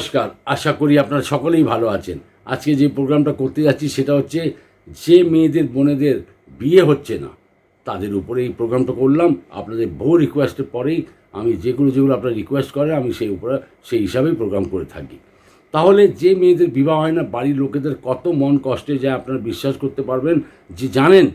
নমস্কার, আশা করি আপনারা সকলেই ভালো আছেন। আজকে যে প্রোগ্রামটা করতে যাচ্ছি সেটা হচ্ছে যে মেয়েদের বোনেদের বিয়ে হচ্ছে না তাদের উপরে এই প্রোগ্রামটা করলাম। আপনাদের বহু রিকোয়েস্টের পরেই আমি যেগুলো আপনারা রিকোয়েস্ট করেন আমি সেই হিসাবেই প্রোগ্রাম করে থাকি। তাহলে যে মেয়েদের বিবাহ হয় না, বাড়ির লোকেদের কত মন কষ্টে যায় আপনারা বিশ্বাস করতে পারবেন যে জানেন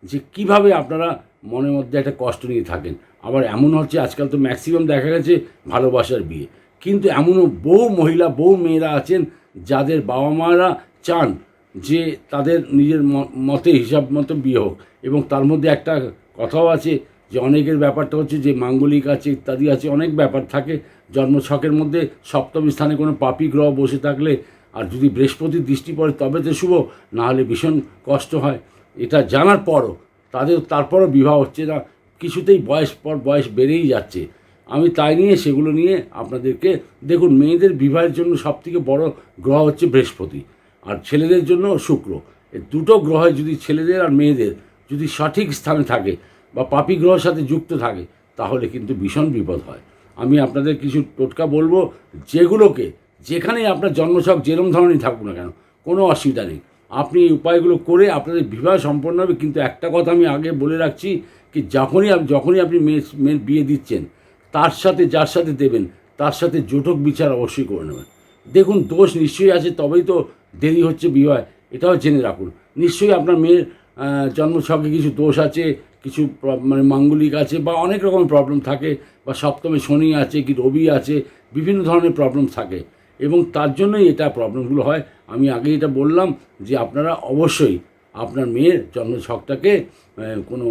যে কিভাবে আপনারা মনের মধ্যে একটা কষ্ট নিয়ে থাকেন। আবার এমন হচ্ছে আজকাল তো ম্যাক্সিমাম দেখা গেছে ভালোবাসার বিয়ে, কিন্তু এমনও বহু মহিলা বহু মেয়েরা আছেন যাদের বাবা মারা চান যে তাদের নিজের মতে হিসাব মতো বিয়ে হোক। এবং তার মধ্যে একটা কথাও আছে যে অনেকের ব্যাপারটা হচ্ছে যে মাঙ্গলিক আছে ইত্যাদি আছে, অনেক ব্যাপার থাকে। জন্মছকের মধ্যে সপ্তম স্থানে কোনো পাপী গ্রহ বসে থাকলে আর যদি বৃহস্পতির দৃষ্টি পড়ে তবে তো শুভ, না হলে ভীষণ কষ্ট হয়। এটা জানার পরও তারপরও বিবাহ হচ্ছে না, কিছুতেই বয়স বেড়েই যাচ্ছে। আমি তাই নিয়ে সেগুলো নিয়ে আপনাদেরকে দেখুন, মেয়েদের বিবাহের জন্য সবথেকে বড় গ্রহ হচ্ছে বৃহস্পতি, আর ছেলেদের জন্য শুক্র। এই দুটো গ্রহে যদি ছেলেদের আর মেয়েদের যদি সঠিক স্থানে থাকে বা পাপী গ্রহের সাথে যুক্ত থাকে তাহলে কিন্তু ভীষণ বিপদ হয়। আমি আপনাদের কিছু টোটকা বলবো যেগুলোকে যেখানেই আপনার জন্মছক যেরকম ধরনেরই থাকুক না কেন কোনো অসুবিধা নেই, আপনি এই উপায়গুলো করে আপনাদের বিবাহ সম্পন্ন হবে। কিন্তু একটা কথা আমি আগে বলে রাখছি কি যখনই আপনি মেয়ের বিয়ে দিচ্ছেন তার সাথে যার সাথে দেবেন তার সাথে জোটক বিচার অবশ্যই করে নেবেন। দেখুন, দোষ নিশ্চয়ই আছে, তবেই তো দেরি হচ্ছে বিবাহ, এটাও জেনে রাখুন। নিশ্চয়ই আপনার মেয়ের জন্মছকে কিছু দোষ আছে, কিছু মানে মাঙ্গলিক আছে বা অনেক রকমের প্রবলেম থাকে, বা সপ্তমে শনি আছে কি রবি আছে, বিভিন্ন ধরনের প্রবলেম থাকে এবং তার জন্যই এটা প্রবলেমগুলো হয়। আমি আগে এটা বললাম যে আপনারা অবশ্যই আপনার মেয়ের জন্মছকটাকে কোনো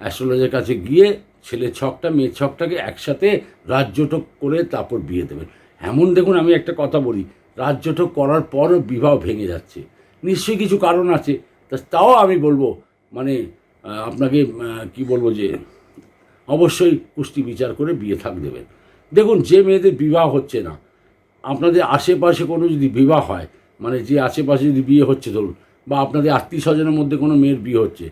অ্যাস্ট্রোলজারের কাছে গিয়ে ছেলের ছকটা মেয়ের ছকটাকে একসাথে রাজযোটক করে তারপর বিয়ে দেবেন। এমন দেখুন, আমি একটা কথা বলি, রাজযোটক করার পরও বিবাহ ভেঙে যাচ্ছে, নিশ্চয়ই কিছু কারণ আছে। তাও আমি বলবো মানে আপনাকে কি বলবো যে অবশ্যই কুষ্টি বিচার করে বিয়ে দেবেন। দেখুন, যে মেয়েদের বিবাহ হচ্ছে না, আপনাদের আশেপাশে কোনো যদি বিবাহ হয়, মানে যে আশেপাশে যদি বিয়ে হচ্ছে ধরুন, বা আপনাদের আত্মীয় স্বজনের মধ্যে কোনো মেয়ের বিয়ে হচ্ছে,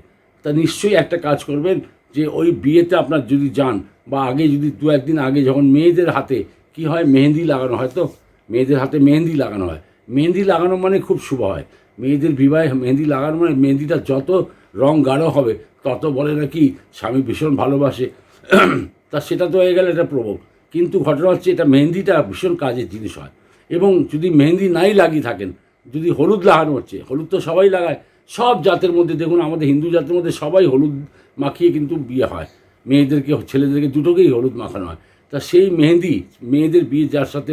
তা নিশ্চয়ই একটা কাজ করবেন যে ওই বিয়েতে আপনার যদি যান বা আগে যদি দু একদিন আগে যখন মেয়েদের হাতে কি হয় মেহেন্দি লাগানো হয়, তো মেয়েদের হাতে মেহেন্দি লাগানো হয়, মেহেন্দি লাগানো মানে খুব শুভ হয়। মেয়েদের বিবাহে মেহেন্দি লাগানো মানে মেহেন্দিটা যত রং গাঢ় হবে তত বলে নাকি স্বামী ভীষণ ভালোবাসে। তা সেটা তো হয়ে গেলে এটা প্রভাব, কিন্তু ঘটনা হচ্ছে এটা মেহেন্দিটা ভীষণ কাজের জিনিস হয়। এবং যদি মেহেন্দি নাই লাগিয়ে থাকেন, যদি হলুদ লাগানো হচ্ছে, হলুদ তো সবাই লাগায়, সব জাতের মধ্যে দেখুন আমাদের হিন্দু জাতের মধ্যে সবাই হলুদ মাখিয়ে কিন্তু বিয়ে হয়, মেয়েদেরকে ছেলেদেরকে দুটোকেই হলুদ মাখানো হয়। তা সেই মেহেন্দি মেয়েদের বিয়ে যার সাথে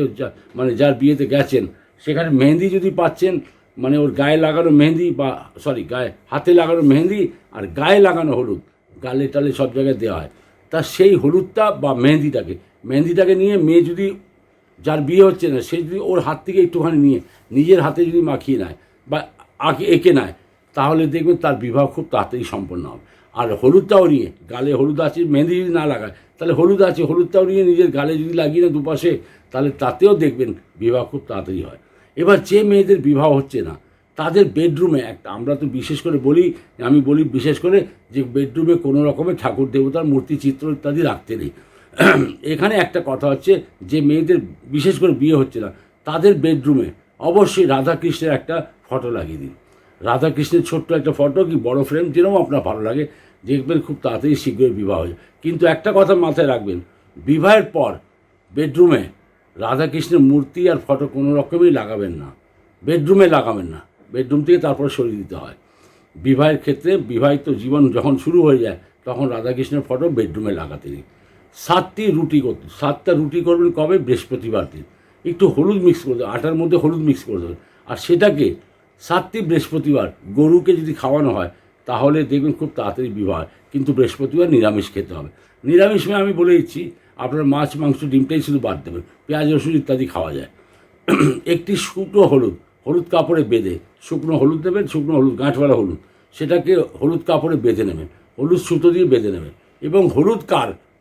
মানে যার বিয়েতে গেছেন সেখানে মেহেন্দি যদি পাচ্ছেন, মানে ওর গায়ে লাগানো মেহেন্দি বা হাতে লাগানো মেহেন্দি আর গায়ে লাগানো হলুদ, গালে টালে সব জায়গায় দেওয়া হয়, তা সেই হলুদটা বা মেহেন্দিটাকে নিয়ে মেয়ে যদি যার বিয়ে হচ্ছে না সে যদি ওর হাত থেকে একটুখানি নিয়ে নিজের হাতে যদি মাখিয়ে নেয় বা এঁকে নেয়, তাহলে দেখবেন তার বিবাহ খুব তাড়াতাড়ি সম্পন্ন হবে। আর হলুদটাও নিয়ে, গালে হলুদ আছে, মেহেন্দি যদি না লাগায় তাহলে হলুদ আছে, হলুদটাও নিয়ে নিজের গালে যদি লাগিয়ে না দুপাশে, তাহলে তাতেও দেখবেন বিবাহ খুব তাড়াতাড়ি হয়। এবার যে মেয়েদের বিবাহ হচ্ছে না তাদের বেডরুমে আমরা তো বিশেষ করে আমি বলি বিশেষ করে যে বেডরুমে কোনো রকমের ঠাকুর দেবতার মূর্তি চিত্র ইত্যাদি রাখতে নেই। এখানে একটা কথা হচ্ছে যে মেয়েদের বিশেষ করে বিয়ে হচ্ছে না তাদের বেডরুমে অবশ্যই রাধাকৃষ্ণের একটা ফটো লাগিয়ে দিন। রাধাকৃষ্ণের ছোট্ট একটা ফটো কি বড় ফ্রেম যেরকম আপনার ভালো লাগে, দেখবেন খুব তাড়াতাড়ি শীঘ্রই বিবাহ হয়ে। কিন্তু একটা কথা মাথায় রাখবেন, বিবাহের পর বেডরুমে রাধাকৃষ্ণের মূর্তি আর ফটো কোনো রকমই লাগাবেন না, বেডরুমে লাগাবেন না, বেডরুম থেকে তারপর সরিয়ে দিতে হয়। বিবাহের ক্ষেত্রে বিবাহিত জীবন যখন শুরু হয়ে যায় তখন রাধাকৃষ্ণের ফটো বেডরুমে লাগাতে নেই। 7টা রুটি করবেন কবে? বৃহস্পতিবার দিন। একটু হলুদ মিক্স করে দেবেন, আটার মধ্যে হলুদ মিক্স করে দেবেন, আর সেটাকে 7টি বৃহস্পতিবার গরুকে যদি খাওয়ানো হয় তাহলে দেখবেন খুব তাড়াতাড়ি বিবাহ হয়। কিন্তু বৃহস্পতিবার নিরামিষ খেতে হবে। নিরামিষ আমি বলে দিচ্ছি, আপনার মাছ মাংস ডিমটাই শুধু বাদ দেবেন, পেঁয়াজ রসুন ইত্যাদি খাওয়া যায়। একটি শুকনো হলুদ কাপড়ে বেঁধে, শুকনো হলুদ দেবেন, শুকনো হলুদ গাঁঠওয়ালা হলুদ, সেটাকে হলুদ কাপড়ে বেঁধে নেবেন, হলুদ সুতো দিয়ে বেঁধে নেবেন এবং হলুদ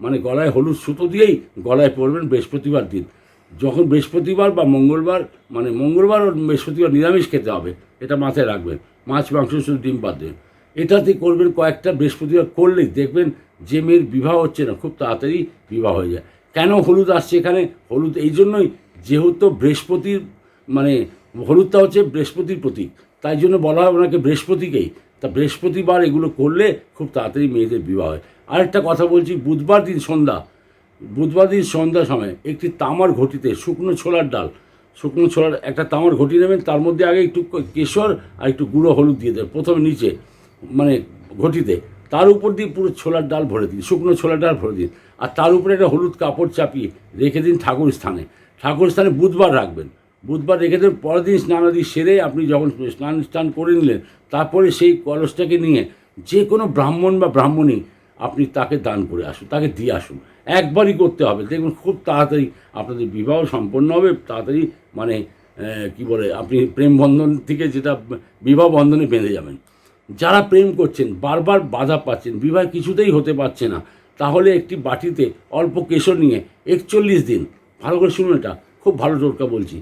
মানে গলায় হলুদ সুতো দিয়েই গলায় পরবেন বৃহস্পতিবার দিন। যখন বৃহস্পতিবার বা মঙ্গলবার ও বৃহস্পতিবার নিরামিষ খেতে হবে, এটা মাথায় রাখবেন। মাছ মাংস শুধু ডিম বাদ দেবেন। এটাতে করবেন কয়েকটা বৃহস্পতিবার, করলেই দেখবেন যে মেয়ের বিবাহ হচ্ছে না খুব তাড়াতাড়ি বিবাহ হয়ে যায়। কেন হলুদ আসছে এখানে? হলুদ এই জন্যই যেহেতু বৃহস্পতির মানে হলুদটা হচ্ছে বৃহস্পতির প্রতীক, তাই জন্য বলা হয় ওনাকে বৃহস্পতিকেই। তা বৃহস্পতিবার এগুলো করলে খুব তাড়াতাড়ি মেয়েদের বিবাহ হয়। আরেকটা কথা বলছি, বুধবার দিন সন্ধ্যা সময় একটি তামার ঘটিতে শুকনো ছোলার একটা তামার ঘটি নেবেন, তার মধ্যে আগে একটু কেশর আর একটু গুঁড়ো হলুদ দিয়ে দেবেন প্রথমে নিচে, মানে ঘটিতে, তার উপর দিয়ে পুরো ছোলার ডাল ভরে দিন, শুকনো ছোলার ডাল ভরে দিন, আর তার উপরে একটা হলুদ কাপড় চাপিয়ে রেখে দিন ঠাকুর স্থানে বুধবার রাখবেন। বুধবার রেখে দেন, পরের দিন স্নানাদি সেরে আপনি যখন স্নান করে নিলেন, তারপরে সেই কলসটাকে নিয়ে যে কোনো ব্রাহ্মণ বা ব্রাহ্মণী আপনি তাকে দান করে আসুন, তাকে দিয়ে আসুন। একবারই করতে হবে, দেখুন খুব তাড়াতাড়ি আপনাদের বিবাহ সম্পন্ন হবে, তাড়াতাড়ি মানে কি বলে, আপনি প্রেম বন্ধন থেকে যেটা বিবাহ বন্ধনে বেঁধে যাবেন। যারা প্রেম করছেন বারবার বাধা পাচ্ছেন, বিবাহ কিছুতেই হতে পারছে না, তাহলে একটি বাটিতে অল্প কেশর নিয়ে 41 দিন, ভালো করে শুনুন, এটা খুব ভালো টোটকা বলছি,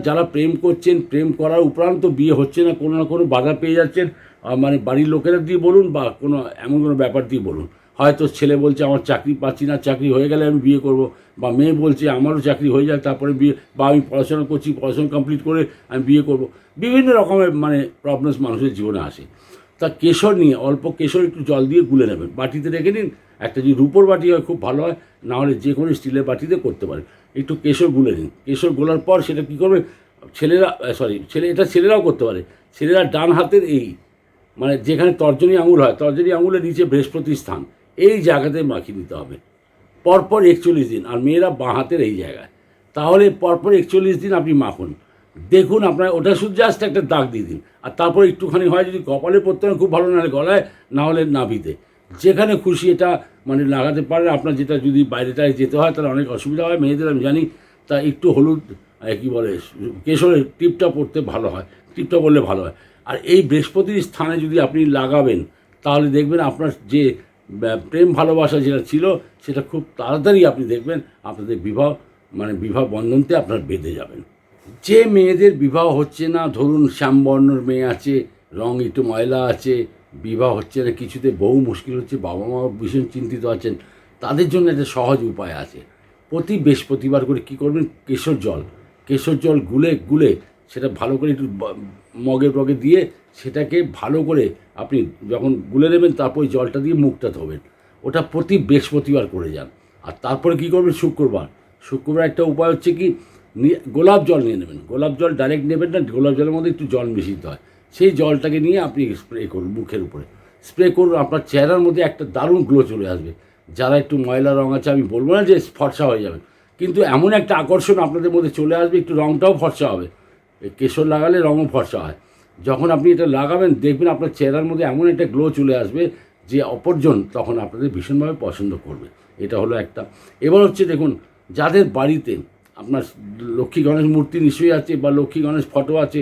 যারা প্রেম করছেন, প্রেম করার উপরান্ত বিয়ে হচ্ছে না, কোনো না কোনো বাধা পেয়ে যাচ্ছেন, মানে বাড়ির লোকেরা দিয়ে বলুন বা কোনো এমন কোনো ব্যাপার দিয়ে বলুন, হয়তো ছেলে বলছে আমার চাকরি পাচ্ছি না, চাকরি হয়ে গেলে আমি বিয়ে করব, বা মেয়ে বলছে আমারও চাকরি হয়ে যায় তারপরে বিয়ে, বা আমি পড়াশোনা করছি, পড়াশোনা কমপ্লিট করে আমি বিয়ে করব, বিভিন্ন রকমের মানে প্রবলেমস মানুষের জীবনে আসে। তা কেশর নিয়ে অল্প কেশর একটু জল দিয়ে গুলে নেবেন, বাটিতে রেখে দিন, একটা যদি রূপোর বাটি হয় খুব ভালো হয়, না হলে যে কোনো স্টিলের বাটিতে করতে পারেন, একটু কেশর গুলে নিন। কেশর গোলার পর সেটা কী করবে, ছেলেরাও করতে পারে, ছেলেরা ডান হাতের এই মানে যেখানে তর্জনী আঙুল হয়, তর্জনী আঙুলের নিচে বৃহস্পতি স্থান, এই জায়গাতে মাখিয়ে দিতে হবে পরপর 41 দিন, আর মেয়েরা বাঁ হাতের এই জায়গায়, তাহলে পরপর 41 দিন আপনি মাখুন, দেখুন আপনার ওটা শুধু জাস্ট একটা দাগ দিয়ে দিন, আর তারপর একটুখানি হয় যদি কপালে পড়তে হয় খুব ভালো, নাহলে গলায়, না হলে নাভিতে, যেখানে খুশি এটা মানে লাগাতে পারেন। আপনার যেটা যদি বাইরেটায় যেতে হয় তাহলে অনেক অসুবিধা হয় মেয়েদের, আমি জানি, তা একটু হলুদ কী বলে কেশরের টিপটা পড়তে ভালো হয়, টিপটা বললে ভালো হয়। আর এই বৃহস্পতির স্থানে যদি আপনি লাগাবেন, তাহলে দেখবেন আপনার যে প্রেম ভালোবাসা যেটা ছিল সেটা খুব তাড়াতাড়ি আপনি দেখবেন আপনাদের বিবাহ বন্ধনতে আপনার বেঁধে যাবেন। যে মেয়েদের বিবাহ হচ্ছে না, ধরুন শ্যামবর্ণর মেয়ে আছে, রং একটু ময়লা আছে, বিবাহ হচ্ছে না, কিছুতে বহু মুশকিল হচ্ছে, বাবা মা ভীষণ চিন্তিত আছেন, তাদের জন্য একটা সহজ উপায় আছে। প্রতি বৃহস্পতিবার করে কী করবেন, কেশর জল গুলে সেটা ভালো করে একটু মগে দিয়ে সেটাকে ভালো করে আপনি যখন গুলে নেবেন, তারপর জলটা দিয়ে মুখটা ধোবেন, ওটা প্রতি বৃহস্পতিবার করে যান। আর তারপরে কী করবেন, শুক্রবার একটা উপায় হচ্ছে কি, গোলাপ জল নিয়ে নেবেন, গোলাপ জল ডাইরেক্ট নেবেন না, গোলাপ জলের মধ্যে একটু জল মিশিয়ে হয়, সেই জলটাকে নিয়ে আপনি স্প্রে করুন মুখের উপরে, স্প্রে করুন, আপনার চেহারার মধ্যে একটা দারুণ গ্লো চলে আসবে। যারা একটু ময়লা রঙ আছে, আমি বলবো না যে ফর্সা হয়ে যাবেন, কিন্তু এমন একটা আকর্ষণ আপনাদের মধ্যে চলে আসবে, একটু রঙটাও ফর্সা হবে, কেশর লাগালে রঙও ফর্সা হয়। যখন আপনি এটা লাগাবেন দেখবেন আপনার চেহারার মধ্যে এমন একটা গ্লো চলে আসবে যে অপরজন তখন আপনাদের ভীষণভাবে পছন্দ করবে। এটা হলো একটা। এবার হচ্ছে দেখুন, যাদের বাড়িতে আপনার লক্ষ্মী গণেশ মূর্তি নিশ্চয়ই আছে বা লক্ষ্মী গণেশ ফটো আছে,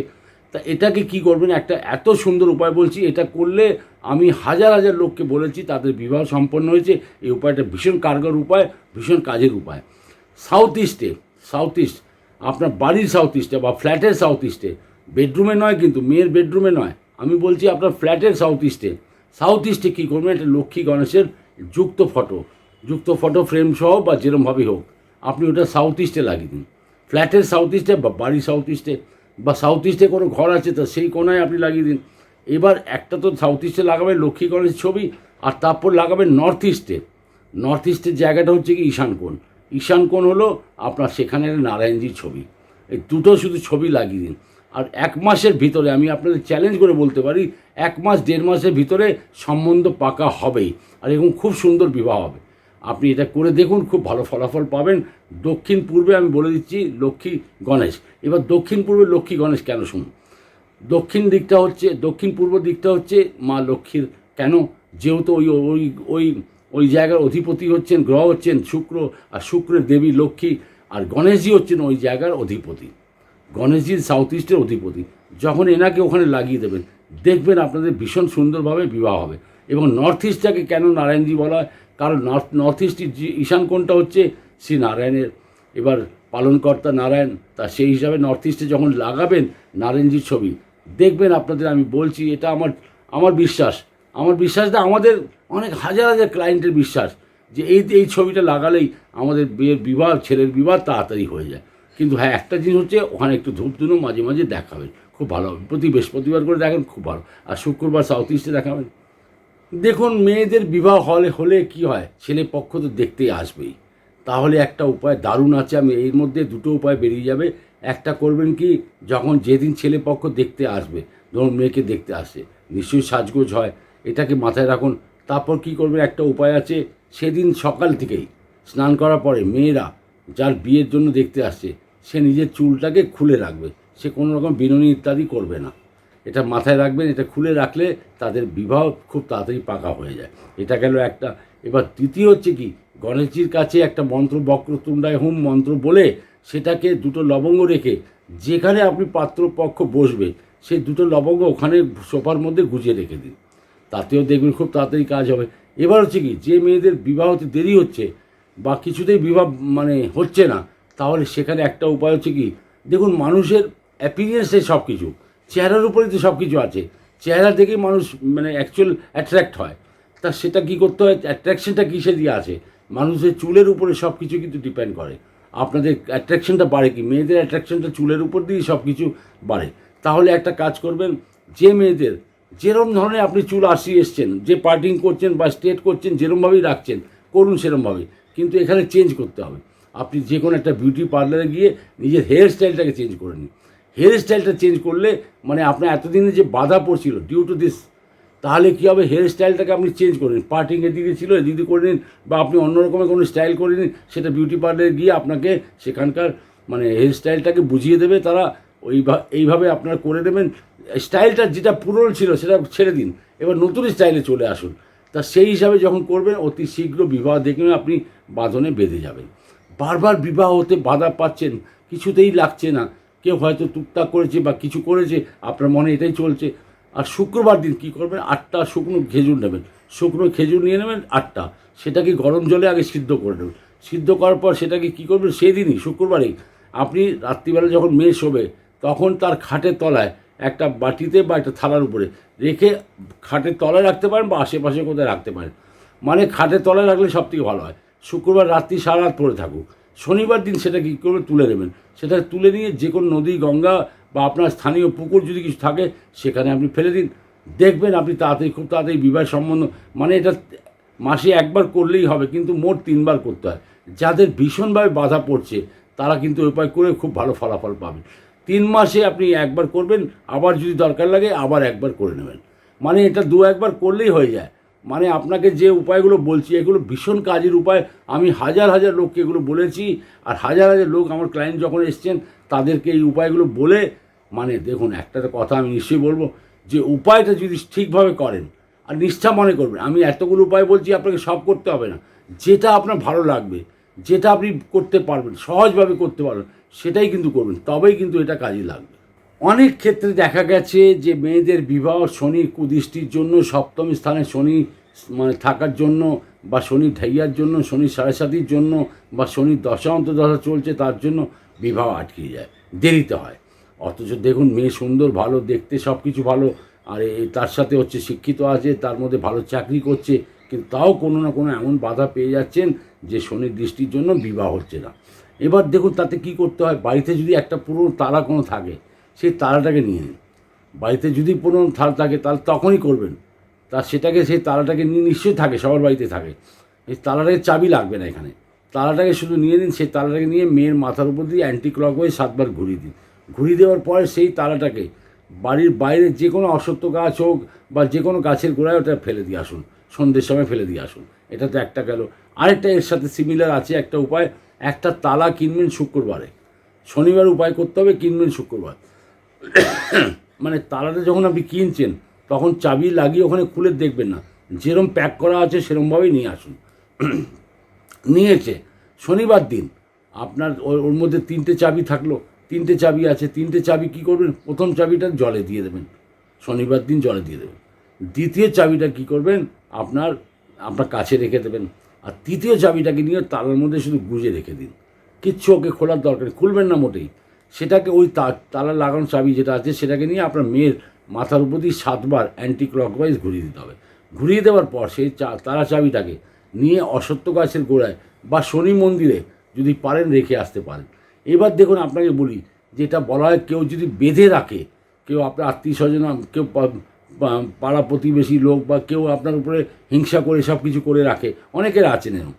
তা এটাকে কি করবেন, একটা এত সুন্দর উপায় বলছি, এটা করলে আমি হাজার লোককে বলেছি তাদের বিবাহ সম্পন্ন হয়েছে। এই উপায়টা ভীষণ কার্যকর উপায়, ভীষণ কাজের উপায়। সাউথ ইস্ট আপনার বাড়ির সাউথ ইস্টে বা ফ্ল্যাটের সাউথ ইস্টে, বেডরুমে নয় কিন্তু, মেয়ের বেডরুমে নয়, আমি বলছি আপনার ফ্ল্যাটের সাউথ ইস্টে কী করবেন, একটা লক্ষ্মী গণেশের যুক্ত ফটো ফ্রেম সহ বা যেরমভাবেই হোক আপনি ওটা সাউথ ইস্টে লাগিয়ে দিন, ফ্ল্যাটের সাউথ ইস্টে বা বাড়ির সাউথ ইস্টে, বা সাউথ ইস্টে কোনো ঘর আছে তো সেই কোণায় আপনি লাগিয়ে দিন। এবার একটা তো সাউথ ইস্টে লাগাবেন লক্ষ্মী গণেশের ছবি, আর তারপর লাগাবেন নর্থ ইস্টের জায়গাটা হচ্ছে কি ঈশান কোণ হলো আপনার, সেখানে নারায়ণজির ছবি, এই দুটো শুধু ছবি লাগিয়ে দিন। আর 1 মাসের ভিতরে আমি আপনাদের চ্যালেঞ্জ করে বলতে পারি, 1 মাস 1.5 মাসের ভিতরে সম্বন্ধ পাকা হবেই, আর এরকম খুব সুন্দর বিবাহ হবে। আপনি এটা করে দেখুন, খুব ভালো ফলাফল পাবেন। দক্ষিণ পূর্বে আমি বলে দিচ্ছি লক্ষ্মী গণেশ। এবার দক্ষিণ পূর্বে লক্ষ্মী গণেশ কেন শুনুন। দক্ষিণ পূর্ব দিকটা হচ্ছে মা লক্ষ্মীর, কেন, যেহেতু ওই জায়গার অধিপতি হচ্ছেন, গ্রহ হচ্ছেন শুক্র, আর শুক্রের দেবী লক্ষ্মী, আর গণেশজি হচ্ছেন ওই জায়গার অধিপতি, গণেশজির সাউথ ইস্টের অধিপতি। যখন এনাকে ওখানে লাগিয়ে দেবেন, দেখবেন আপনাদের ভীষণ সুন্দরভাবে বিবাহ হবে। এবং নর্থ ইস্টটাকে কেন নারায়ণজি বলা হয়, কারণ নর্থ ইস্টের যে ঈশান কোণটা হচ্ছে শ্রী নারায়ণের, এবার পালনকর্তা নারায়ণ, তা সেই হিসাবে নর্থ ইস্টে যখন লাগাবেন নারায়ণজির ছবি, দেখবেন আপনাদের, আমি বলছি এটা আমার বিশ্বাস, আমাদের অনেক হাজার ক্লায়েন্টের বিশ্বাস যে এই ছবিটা লাগালেই আমাদের ছেলের বিবাহ তাড়াতাড়ি হয়ে যায়। কিন্তু হ্যাঁ, একটা জিনিস হচ্ছে ওখানে একটু ধূপ ধুনো মাঝে মাঝে দেখাবেন, খুব ভালো হবে। প্রতি বৃহস্পতিবার করে দেখেন, খুব ভালো। আর শুক্রবার সাউথ ইস্টে দেখাবেন। দেখুন, মেয়েদের বিবাহ হলে হলে কি হয়, ছেলে পক্ষ তো দেখতেই আসবেই। তাহলে একটা উপায় দারুণ আছে, আমি এর মধ্যে দুটো উপায় বেরিয়ে যাবে। একটা করবেন কি, যখন যেদিন ছেলে পক্ষ দেখতে আসবে, ধরুন মেয়েকে দেখতে আসে, নিশ্চয়ই সাজগোজ হয়, এটাকে মাথায় রাখুন। তারপর কি করবেন, একটা উপায় আছে, সেদিন সকাল থেকেই স্নান করার পরে মেয়েরা যার বিয়ের জন্য দেখতে আসছে, সে নিজের চুলটাকে খুলে রাখবে, সে কোনো রকম বিনুনি ইত্যাদি করবে না। এটা মাথায় রাখবেন, এটা খুলে রাখলে তাদের বিবাহ খুব তাড়াতাড়ি পাকা হয়ে যায়। এটা গেল একটা। এবার দ্বিতীয় হচ্ছে কি, গণেশজির কাছে একটা মন্ত্র, বক্রতুণ্ডায় হুম মন্ত্র বলে, সেটাকে দুটো লবঙ্গ রেখে যেখানে আপনি পাত্রপক্ষ বসবে, সেই দুটো লবঙ্গ ওখানে সোফার মধ্যে গুজিয়ে রেখে দিন। তাতেও দেখবেন খুব তাড়াতাড়ি কাজ হবে। এবার হচ্ছে কি, যে মেয়েদের বিবাহ হতে দেরি হচ্ছে বা কিছুতেই বিবাহ হচ্ছে না, তাহলে সেখানে একটা উপায় হচ্ছে কি, দেখুন মানুষের অ্যাপিরিয়েন্সে সব কিছু, চেহারার উপরেই তো সব কিছু আছে। চেহারা দেখেই মানুষ অ্যাকচুয়াল অ্যাট্রাক্ট হয়। তা সেটা কী করতে হয়, অ্যাট্রাকশনটা কিসে দিয়ে আছে, মানুষের চুলের উপরে সব কিছু কিন্তু ডিপেন্ড করে। আপনাদের অ্যাট্রাকশনটা বাড়ে কি, মেয়েদের অ্যাট্রাকশনটা চুলের উপর দিয়েই সব কিছু বাড়ে। তাহলে একটা কাজ করবেন, যে মেয়েদের যেরম ধরনের আপনি চুল আসিয়ে এসছেন, যে পার্টিং করছেন বা স্ট্রেট করছেন, যেরমভাবেই রাখছেন করুন সেরমভাবেই, কিন্তু এখানে চেঞ্জ করতে হবে। আপনি যে কোনো একটা বিউটি পার্লারে গিয়ে নিজের হেয়ার স্টাইলটাকে চেঞ্জ করে নিন। হেয়ার স্টাইলটা চেঞ্জ করলে আপনার এতদিনে যে বাধা পড়ছিল ডিউ টু দিস, তাহলে কী হবে, হেয়ার স্টাইলটাকে আপনি চেঞ্জ করে নিন। পার্টিং এদিকে ছিল, এদিকে করে নিন, বা আপনি অন্য রকমের কোনো স্টাইল করে নিন। সেটা বিউটি পার্লারে গিয়ে আপনাকে সেখানকার হেয়ার স্টাইলটাকে বুঝিয়ে দেবে তারা। এইভাবে আপনারা করে দেবেন। স্টাইলটা যেটা পুরনো ছিল সেটা ছেড়ে দিন, এবার নতুন স্টাইলে চলে আসুন। তা সেই হিসাবে যখন করবেন, অতি শীঘ্র বিবাহ দেখবেন আপনি বাঁধনে বেঁধে যাবেন। বারবার বিবাহ হতে বাধা পাচ্ছেন, কিছুতেই লাগছে না, কেউ হয়তো টুকটাক করেছে বা কিছু করেছে, আপনার মনে এটাই চলছে। আর শুক্রবার দিন কী করবেন, 8টা শুকনো খেজুর নেবেন, শুকনো খেজুর নিয়ে নেবেন 8টা, সেটাকে গরম জলে আগে সিদ্ধ করে নেবেন। সিদ্ধ করার পর সেটাকে কী করবেন, সেদিনই শুক্রবারেই আপনি রাত্রিবেলা যখন মেয়ে শোবে, তখন তার খাটের তলায় একটা বাটিতে বা একটা থালার উপরে রেখে খাটের তলায় রাখতে পারেন বা আশেপাশে কোথায় রাখতে পারেন। খাটের তলায় রাখলে সবথেকে ভালো হয়। শুক্রবার রাত্রি সারা রাত পড়ে থাকুক। শনিবার দিন সেটা কী করবে, তুলে নেবেন। সেটা তুলে নিয়ে যে কোনো নদী, গঙ্গা বা আপনার স্থানীয় পুকুর যদি কিছু থাকে, সেখানে আপনি ফেলে দিন। দেখবেন আপনি তাড়াতাড়ি, খুব তাড়াতাড়ি বিবাহ সম্বন্ধ, এটা মাসে একবার করলেই হবে, কিন্তু মোট 3বার করতে হয়। যাদের ভীষণভাবে বাধা পড়ছে, তারা কিন্তু উপায় করে খুব ভালো ফলাফল পাবেন। 3 মাসে আপনি একবার করবেন, আবার যদি দরকার লাগে আবার একবার করে নেবেন। এটা 2-1বার করলেই হয়ে যায়। আপনাকে যে উপায়গুলো বলছি, এগুলো ভীষণ কাজের উপায়। আমি হাজার হাজার লোককে এগুলো বলেছি, আর হাজার হাজার লোক আমার ক্লায়েন্ট যখন এসছেন, তাদেরকে এই উপায়গুলো বলে, দেখুন একটা কথা আমি নিশ্চয়ই বলবো, যে উপায়টা যদি ঠিকভাবে করেন আর নিষ্ঠা মনে করবেন, আমি এতগুলো উপায় বলছি, আপনাকে সব করতে হবে না। যেটা আপনার ভালো লাগবে, যেটা আপনি করতে পারবেন, সহজভাবে করতে পারবেন, সেটাই কিন্তু করবেন, তবেই কিন্তু এটা কাজে লাগবে। অনেক ক্ষেত্রে দেখা গেছে যে মেয়েদের বিবাহ শনির কুদৃষ্টির জন্য, সপ্তম স্থানে শনি থাকার জন্য, বা শনির ঢাইয়ার জন্য, শনির সাড়ে সাতির জন্য, বা শনির দশা অন্তর্দশা চলছে তার জন্য বিবাহ আটকে যায়, দেরিতে হয়। অথচ দেখুন, মেয়ে সুন্দর, ভালো দেখতে, সব কিছু ভালো, আর তার সাথে হচ্ছে শিক্ষিত আছে, তার মধ্যে ভালো চাকরি করছে, কিন্তু তাও কোনো না কোনো এমন বাধা পেয়ে যাচ্ছেন যে শনির দৃষ্টির জন্য বিবাহ হচ্ছে না। এবার দেখুন, তাতে কি করতে হয়, বাড়িতে যদি একটা পুরনো তারা কোনো থাকে, সেই তারাটাকে নিয়ে নিন। বাড়িতে যদি পুরনো থাল থাকে, তাহলে তখনই করবেন। সেই তালাটাকে নিয়ে, নিশ্চয়ই থাকে, সবার বাড়িতে থাকে, এই তালাটাকে চাবি লাগবে না এখানে। তালাটাকে শুধু নিয়ে নিন, সেই তালাটাকে নিয়ে মেয়ের মাথার উপর দিয়ে অ্যান্টি ক্লকওয়াইজ 7বার ঘুরিয়ে দিন। ঘুরিয়ে দেওয়ার পরে সেই তালাটাকে বাড়ির বাইরে যে কোনো অশ্বত্থ গাছ হোক বা যে কোনো গাছের গোড়ায় ওটা ফেলে দিয়ে আসুন, সন্ধ্যের সময় ফেলে দিয়ে আসুন। এটা তো একটা গেল। আরেকটা এর সাথে সিমিলার আছে একটা উপায়, একটা তালা কিনবেন শুক্রবারে। শনিবার উপায় করতে হবে, কিনবেন শুক্রবার। তালাটা যখন আপনি কিনছেন, তখন চাবি লাগিয়ে ওখানে খুলে দেখবেন না, যেরম প্যাক করা আছে সেরমভাবেই নিয়ে আসুন। নিয়েছে শনিবার দিন, আপনার ওর মধ্যে 3টে চাবি থাকলো, 3টে চাবি আছে, 3টে চাবি কী করবেন, প্রথম চাবিটা জলে দিয়ে দেবেন, শনিবার দিন জলে দিয়ে দেবেন। দ্বিতীয় চাবিটা কী করবেন, আপনার কাছে রেখে দেবেন। আর তৃতীয় চাবিটাকে নিয়ে তালার মধ্যে শুধু গুঁজে রেখে দিন, কিচ্ছু ওকে খোলার দরকার নেই, খুলবেন না মোটেই। সেটাকে ওই তালা লাগানো চাবি যেটা আছে, সেটাকে নিয়ে আপনার মেয়ের মাথার উপর দিয়ে 7বার অ্যান্টি ক্লকওয়াইজ ঘুরিয়ে দিতে হবে। ঘুরিয়ে দেওয়ার পর সেই তালা চাবিটাকে নিয়ে অশ্বত্থ গাছের গোড়ায় বা শনি মন্দিরে যদি পারেন রেখে আসতে পারেন। এবার দেখুন আপনাকে বলি, যেটা বলা হয় কেউ যদি বেঁধে রাখে, কেউ আপনার আত্মীয় স্বজন, কেউ পাড়া প্রতিবেশী লোক বা কেউ আপনার উপরে হিংসা করে সব কিছু করে রাখে, অনেকের আছেন এরকম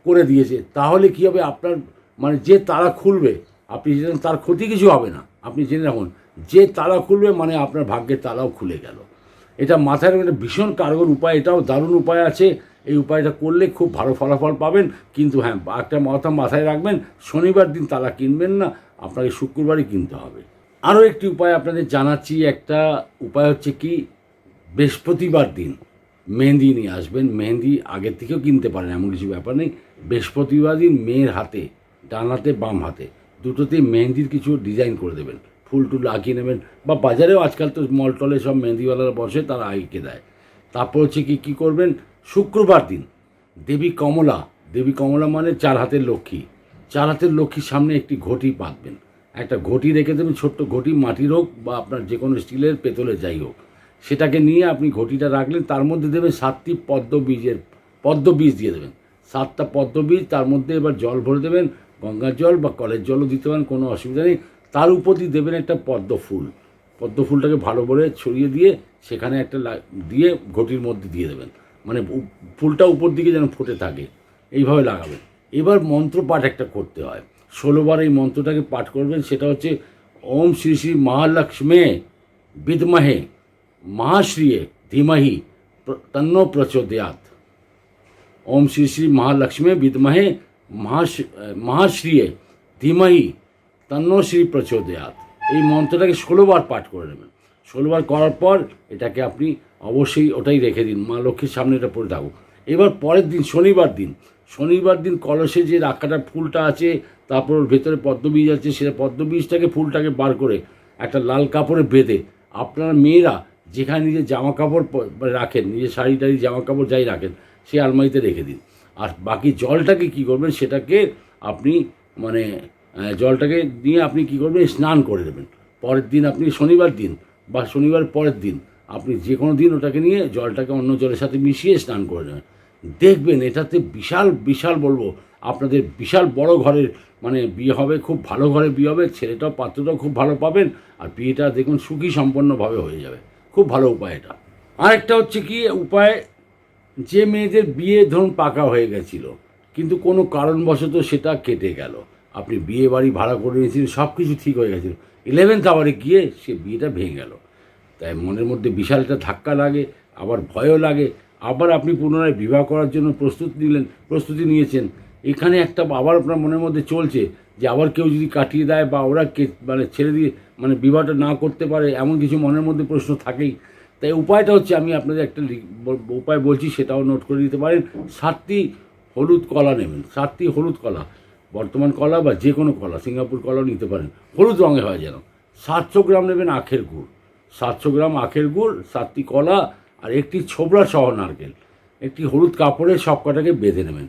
করে দিয়েছে, তাহলে কী হবে, আপনার মানে যে তালা খুলবে, আপনি জানেন তার ক্ষতি কিছু হবে না। আপনি জেনে রাখুন, যে তালা খুলবে মানে আপনার ভাগ্যের তালাও খুলে গেল। এটা মাথায় রাখবেন, একটা ভীষণ কার্যকর উপায়, এটাও দারুণ উপায় আছে। এই উপায়টা করলে খুব ভালো ফলাফল পাবেন। কিন্তু হ্যাঁ, একটা মাথায় রাখবেন, শনিবার দিন তালা কিনবেন না, আপনাকে শুক্রবারই কিনতে হবে। আরও একটি উপায় আপনাদের জানাচ্ছি। একটা উপায় হচ্ছে কি, বৃহস্পতিবার দিন মেহেন্দি নিয়ে আসবেন। মেহেন্দি আগের থেকেও কিনতে পারেন, এমন কিছু ব্যাপার নেই। বৃহস্পতিবার দিন মেয়ের হাতে, ডান হাতে বাম হাতে দুটোতেই মেহেন্দির কিছু ডিজাইন করে দেবেন, ফুল টুল আঁকিয়ে নেবেন, বা বাজারেও আজকাল তো মল টলে সব মেহেন্দিওয়ালারা বসে, তারা আঁকিয়ে দেয়। তারপর হচ্ছে কি করবেন, শুক্রবার দিন দেবী কমলা মানে 4 হাতের লক্ষ্মী, 4 হাতের লক্ষ্মীর সামনে একটি ঘটি পাতবেন। একটা ঘটি রেখে দেবেন, ছোট্ট ঘটি, মাটির হোক বা আপনার যে কোনো স্টিলের, পেতলের, যাই হোক, সেটাকে নিয়ে আপনি ঘটিটা রাখলেন। তার মধ্যে দেবেন 7টি পদ্ম বীজ দিয়ে দেবেন, 7টা পদ্ম বীজ। তার মধ্যে এবার জল ভরে দেবেন, গঙ্গার জল বা কলের জলও দিতে পারেন, কোনো অসুবিধা নেই। তার উপর দিয়ে দেবেন একটা পদ্ম ফুলটাকে ভালো করে ছড়িয়ে দিয়ে সেখানে একটা দিয়ে ঘটির মধ্যে দিয়ে দেবেন, মানে ফুলটা উপর দিকে যেন ফুটে থাকে, এইভাবে লাগাবেন। এবার মন্ত্র পাঠ একটা করতে হয়, 16 বার এই মন্ত্রটাকে পাঠ করবেন। সেটা হচ্ছে ওম শ্রী শ্রী মহালক্ষ্মী বিদ্মহে মহাশ্রিয়ে ধীমহি তন্নো প্রচোদয়াৎ। ওম শ্রী শ্রী মহালক্ষ্মী বিদ্মহে মহাশ্রিয়ে ধীমহি তন্নো শ্রী প্রচোদয়াৎ। এই মন্ত্রটাকে 16 বার পাঠ করে নেবেন। 16 বার করার পর এটাকে আপনি অবশ্যই ওটাই রেখে দিন, মা লক্ষ্মীর সামনে এটা পড়ে থাকুক। এবার পরের দিন শনিবার দিন কলসে যে রাখাটা ফুলটা আছে, তারপর ওর ভেতরে পদ্মবীজ আছে, সেটা পদ্মবীজটাকে, ফুলটাকে বার করে একটা লাল কাপড়ে বেঁধে, আপনারা মেয়েরা যেখানে নিজের জামা কাপড় রাখেন, নিজের শাড়ি টাড়ি জামা কাপড় যাই রাখেন, সেই আলমারিতে রেখে দিন। আর বাকি জলটাকে কী করবেন, সেটাকে আপনি মানে জলটাকে নিয়ে আপনি কী করবেন, স্নান করে দেবেন। পরের দিন আপনি শনিবার দিন বা শনিবার পরের দিন আপনি যে কোনো দিন ওটাকে নিয়ে জলটাকে অন্য জলের সাথে মিশিয়ে স্নান করে নেবেন। দেখবেন এটাতে বিশাল বলবো, আপনাদের বিশাল বড় ঘরের মানে বিয়ে হবে, খুব ভালো ঘরে বিয়ে হবে, ছেলেটাও পাত্রটাও খুব ভালো পাবেন, আর বিয়েটা দেখুন সুখী সম্পন্নভাবে হয়ে যাবে। খুব ভালো উপায় এটা। আরেকটা হচ্ছে কি উপায়, যে মেয়েদের বিয়ে ধরুন পাকা হয়ে গেছিলো, কিন্তু কোনো কারণবশত সেটা কেটে গেল, আপনি বিয়ে বাড়ি ভাড়া করে নিয়েছিলেন, সব কিছু ঠিক হয়ে গেছিলো, 11th আওয়ারে গিয়ে সে বিয়েটা ভেঙে গেল। তাই মনের মধ্যে বিশাল একটা ধাক্কা লাগে, আবার ভয়ও লাগে। আবার আপনি পুনরায় বিবাহ করার জন্য প্রস্তুতি নিয়েছেন, এখানে একটা আবার আপনার মনের মধ্যে চলছে যে আবার কেউ যদি কাটিয়ে দেয় বা ওরা মানে ছেড়ে দিয়ে মানে বিবাহটা না করতে পারে, এমন কিছু মনের মধ্যে প্রশ্ন থাকেই। তাই উপায়টা হচ্ছে, আমি আপনাদের একটা উপায় বলছি, সেটাও নোট করে দিতে পারেন। 7টি হলুদ কলা নেবেন, 7টি হলুদ কলা, বর্তমান কলা বা যে কোনো কলা, সিঙ্গাপুর কলাও নিতে পারেন, হলুদ রঙে হয় যেন। 700 গ্রাম নেবেন আখের গুড়, 700 গ্রাম আখের গুড়, 7টি কলা, আর একটি ছোবড়া সহ নারকেল, একটি হলুদ কাপড়ে সব কটাকে বেঁধে নেবেন।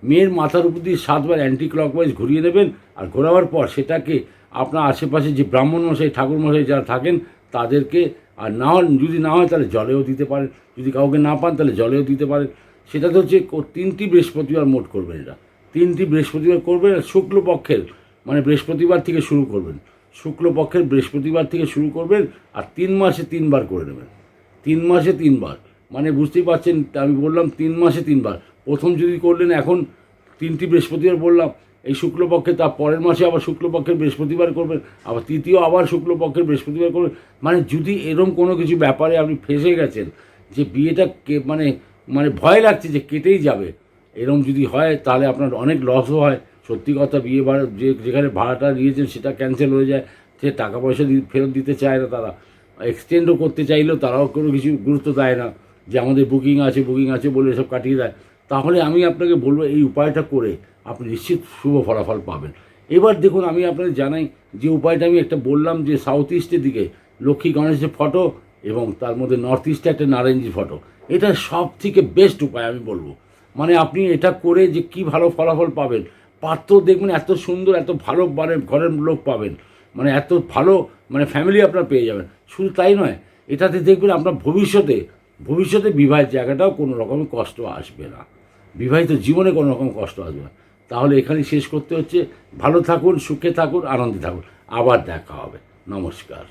মেয়ের মাথার উপর দিয়ে 7 বার অ্যান্টি ক্লকওয়াইজ ঘুরিয়ে নেবেন। আর ঘোরাবার পর সেটাকে আপনার আশেপাশে যে ব্রাহ্মণ মশাই, ঠাকুর মশাই যারা থাকেন তাদেরকে, আর না যদি না হয় তাহলে জলেও দিতে পারেন, যদি কাউকে না পান তাহলে জলেও দিতে পারেন। সেটাতে হচ্ছে 3টি বৃহস্পতিবার মোট করবেন, এটা 3টি বৃহস্পতিবার করবেন। শুক্লপক্ষের মানে বৃহস্পতিবার থেকে শুরু করবেন, শুক্লপক্ষের বৃহস্পতিবার থেকে শুরু করবেন, আর 3 মাসে 3 বার করে নেবেন। 3 মাসে 3 বার মানে বুঝতেই পারছেন, আমি বললাম 3 মাসে 3 বার। প্রথম যদি করলেন, এখন 3টি বৃহস্পতিবার বললাম এই শুক্লপক্ষে, তার পরের মাসে আবার শুক্লপক্ষের বৃহস্পতিবার করবেন, আবার তৃতীয় আবার শুক্লপক্ষের বৃহস্পতিবার করবেন। মানে যদি এরকম কোনো কিছু ব্যাপারে আপনি ফেঁসে গেছেন যে বিয়েটা মানে ভয় লাগছে যে কেটেই যাবে, এরকম যদি হয় তাহলে আপনার অনেক লসও হয়। সত্যি কথা, বিয়ে ভাড়া যেখানে ভাড়াটা নিয়েছেন সেটা ক্যান্সেল হয়ে যায়, সে টাকা পয়সা ফেরত দিতে চায় না, তারা এক্সটেন্ডও করতে চাইলেও তারাও কোনো কিছু গুরুত্ব দেয় না, যে আমাদের বুকিং আছে বলে সব কাটিয়ে দেয়। তাহলে আমি আপনাকে বলবো এই উপায়টা করে আপনি নিশ্চিত শুভ ফলাফল পাবেন। এবার দেখুন, আমি আপনাদের জানাই যে উপায়টা আমি একটা বললাম, যে সাউথ ইস্টের দিকে লক্ষ্মী গণেশের ফটো এবং তার মধ্যে নর্থ ইস্টে একটা নারায়ণজির ফটো, এটা সব থেকে বেস্ট উপায় আমি বলবো। মানে আপনি এটা করে যে কি ভালো ফলাফল পাবেন, পাত্র দেখবেন এত সুন্দর, এত ভালো, মানে ঘরের লোক পাবেন, মানে এত ভালো মানে ফ্যামিলি আপনার পেয়ে যাবেন। শুধু তাই নয়, এটাতে দেখবেন আপনার ভবিষ্যতে বিবাহের জায়গাটাও কোনো রকমের কষ্ট আসবে না, বিবাহিত জীবনে কোনো রকম কষ্ট আসবে না। তাহলে এখানেই শেষ করতে হচ্ছে। ভালো থাকুন, সুখে থাকুন, আনন্দে থাকুন। আবার দেখা হবে। নমস্কার।